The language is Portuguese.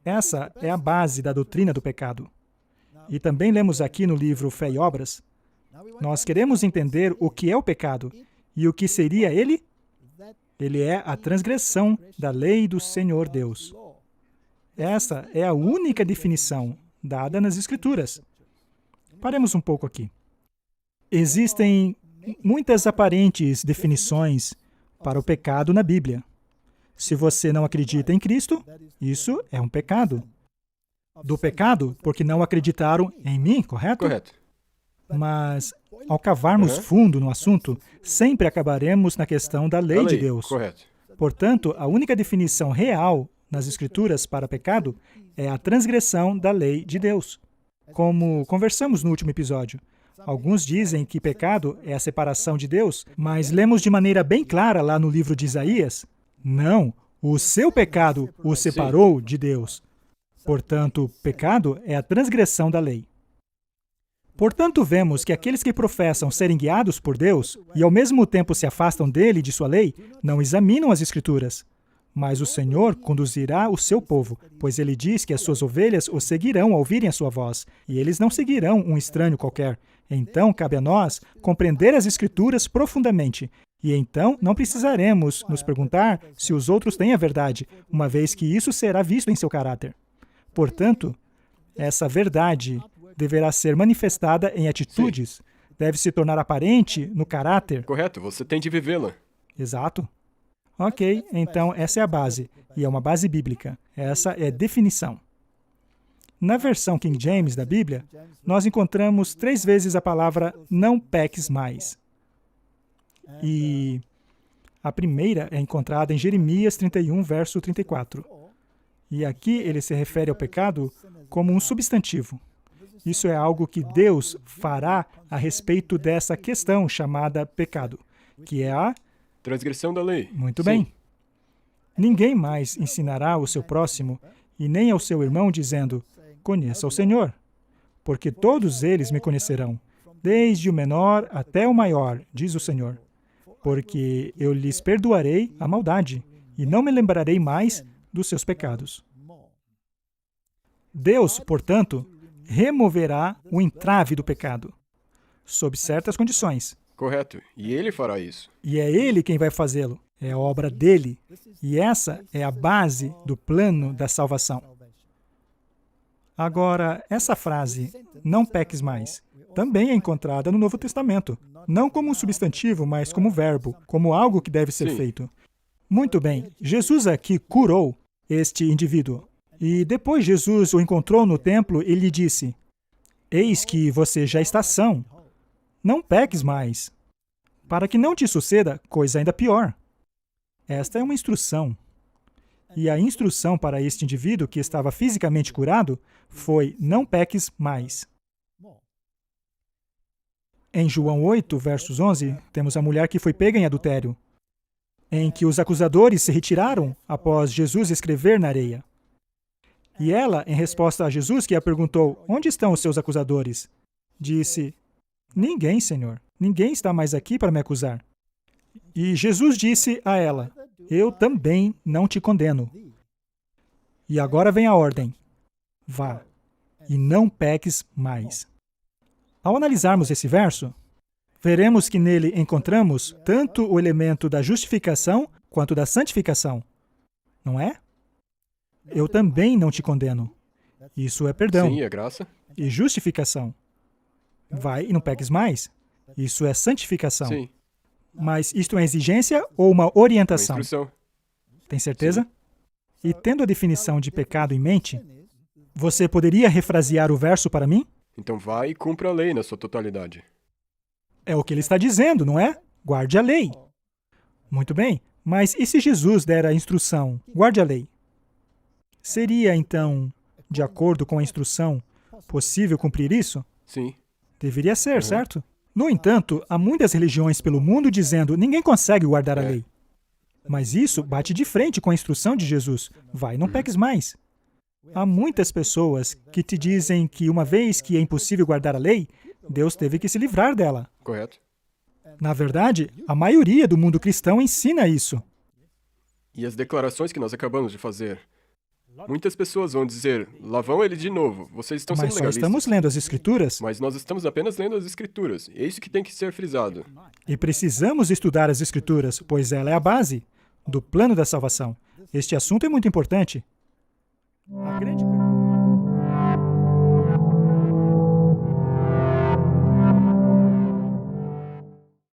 Essa é a base da doutrina do pecado. E também lemos aqui no livro Fé e Obras, nós queremos entender o que é o pecado e o que seria ele? Ele é a transgressão da lei do Senhor Deus. Essa é a única definição dada nas Escrituras. Paremos um pouco aqui. Existem muitas aparentes definições para o pecado na Bíblia. Se você não acredita em Cristo, isso é um pecado. Do pecado, porque não acreditaram em mim, correto? Correto. Mas, ao cavarmos fundo no assunto, sempre acabaremos na questão da lei de Deus. Correto. Portanto, a única definição real nas Escrituras para pecado é a transgressão da lei de Deus. Como conversamos no último episódio, alguns dizem que pecado é a separação de Deus, mas lemos de maneira bem clara lá no livro de Isaías, não, o seu pecado o separou de Deus. Portanto, pecado é a transgressão da lei. Portanto, vemos que aqueles que professam serem guiados por Deus e ao mesmo tempo se afastam dele e de sua lei, não examinam as Escrituras. Mas o Senhor conduzirá o seu povo, pois ele diz que as suas ovelhas o seguirão ao ouvirem a sua voz, e eles não seguirão um estranho qualquer. Então, cabe a nós compreender as Escrituras profundamente, e então não precisaremos nos perguntar se os outros têm a verdade, uma vez que isso será visto em seu caráter. Portanto, essa verdade deverá ser manifestada em atitudes, deve se tornar aparente no caráter. Correto, você tem de vivê-la. Exato. Ok, então essa é a base, e é uma base bíblica. Essa é a definição. Na versão King James da Bíblia, nós encontramos 3 vezes a palavra não peques mais. E a primeira é encontrada em Jeremias 31, verso 34. E aqui ele se refere ao pecado como um substantivo. Isso é algo que Deus fará a respeito dessa questão chamada pecado, que é a transgressão da lei. Muito bem. Ninguém mais ensinará o seu próximo e nem ao seu irmão dizendo, conheça o Senhor, porque todos eles me conhecerão, desde o menor até o maior, diz o Senhor, porque eu lhes perdoarei a maldade e não me lembrarei mais dos seus pecados. Deus, portanto, removerá o entrave do pecado, sob certas condições. Correto. E ele fará isso. E é ele quem vai fazê-lo. É a obra dele. E essa é a base do plano da salvação. Agora, essa frase, não peques mais, também é encontrada no Novo Testamento. Não como um substantivo, mas como verbo, como algo que deve ser feito. Muito bem, Jesus aqui curou este indivíduo. E depois Jesus o encontrou no templo e lhe disse, eis que você já está são. Não peques mais, para que não te suceda coisa ainda pior. Esta é uma instrução. E a instrução para este indivíduo que estava fisicamente curado foi, não peques mais. Em João 8, versos 11, temos a mulher que foi pega em adultério, em que os acusadores se retiraram após Jesus escrever na areia. E ela, em resposta a Jesus, que a perguntou, onde estão os seus acusadores? Disse, ninguém, Senhor. Ninguém está mais aqui para me acusar. E Jesus disse a ela, eu também não te condeno. E agora vem a ordem. Vá, e não peques mais. Ao analisarmos esse verso, veremos que nele encontramos tanto o elemento da justificação quanto da santificação. Não é? Eu também não te condeno. Isso é perdão. Sim, é graça. E justificação. Vai e não peques mais. Isso é santificação. Sim. Mas isto é exigência ou uma orientação? Uma instrução. Tem certeza? E tendo a definição de pecado em mente, você poderia refrasear o verso para mim? Então vai e cumpra a lei na sua totalidade. É o que ele está dizendo, não é? Guarde a lei. Muito bem, mas e se Jesus der a instrução, guarde a lei? Seria, então, de acordo com a instrução, possível cumprir isso? Sim. Deveria ser, certo? No entanto, há muitas religiões pelo mundo dizendo ninguém consegue guardar a lei. Mas isso bate de frente com a instrução de Jesus. Vai, não peques mais. Há muitas pessoas que te dizem que uma vez que é impossível guardar a lei, Deus teve que se livrar dela. Correto. Na verdade, a maioria do mundo cristão ensina isso. E as declarações que nós acabamos de fazer Muitas pessoas vão dizer, lá vão ele de novo, vocês estão sendo Mas só legalistas. estamos lendo as Escrituras Mas nós estamos apenas lendo as Escrituras. É isso que tem que ser frisado. e precisamos estudar as Escrituras, pois ela é a base do plano da salvação. Este assunto é muito importante. A grande